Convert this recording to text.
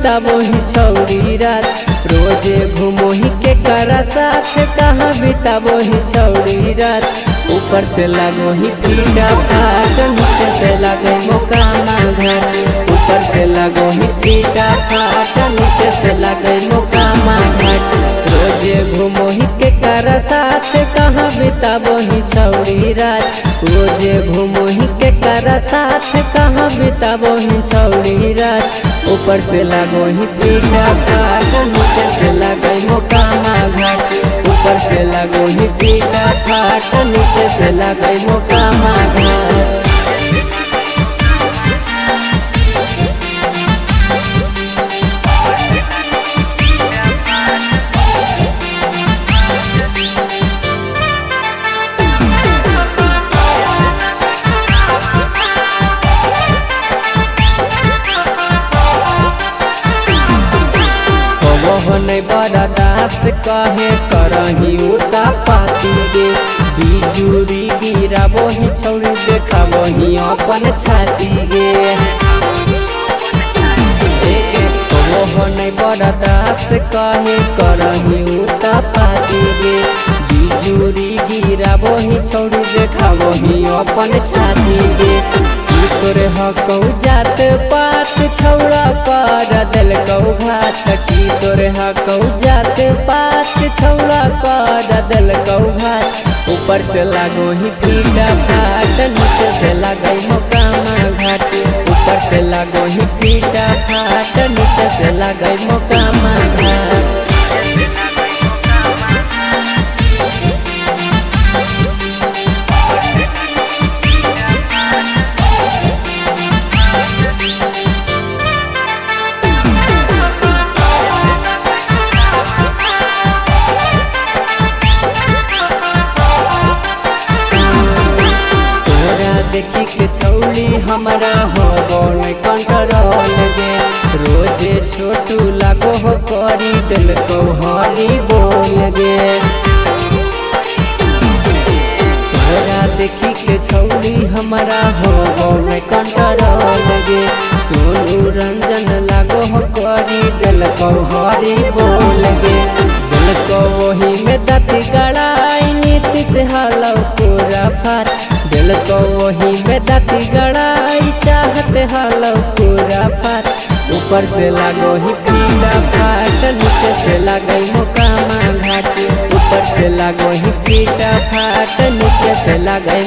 बिताबो ही छौरी रात, रोजे घूमो ही के करा साथ, कहाँ बिताबो ही छौरी रात। ऊपर से लागो ही पीड़ा फाट, नीचे से लागे मोकामा घर, ऊपर से लागो ही पीड़ा फाट, नीचे से लागे मोकामा घर। रोजे घूमो ही के करा साथ, कहाँ बिताबो ही छौरी रात, रोजे घूमो ही के करा साथ, कहाँ बिताबो ही छौरी रात। ऊपर से लागो ही पीड़ा फाट, नीचे से लागे मोकामा घर, ऊपर से लागो ही पीड़ा फाट, नीचे से लागे मोकामा घर। नहीं बड़ा दास कहे करही उता पाती गे, बिजुरी गिराबो ही छौरी देखाबो ही अपन छाती गे। नहीं बड़ा दास कहे करही उता पाती गे, बिजुरी गिराबो ही छौरी देखाबो ही अपन छाती गे। तोरे हकौ जात पात छौड़ा कर दिलकौ घात, की तोरे हकौ जात पात छौड़ा कर दिलकौ घात। ऊपर से लागो ही पीड़ा फाट, नीचे से लागे मोकामा घाट, ऊपर से लागो ही पीड़ा फाट, नीचे से लागे मोकामा घाट। देखी के छौली हमारा हो गौन कंट्रोल गे, रोजे छोटू लागो हो करी दिल को हरी बोल गे। तोरा देखी के छौली हमारा हो गौन कंट्रोल गे, सोनू रंजन लागो हो करी दिल को हरी बोल गे। दिल को वही में दती गड़ाई, नीति से हालो पूरा फाट, दिल को वही में दती गड़ाई, चाहते हालो पूरा फाट। ऊपर से लागो ही पीड़ा फाट, नीचे से लागे मोकामा घाट, ऊपर से लागो ही पीड़ा फाट, नीचे से लागे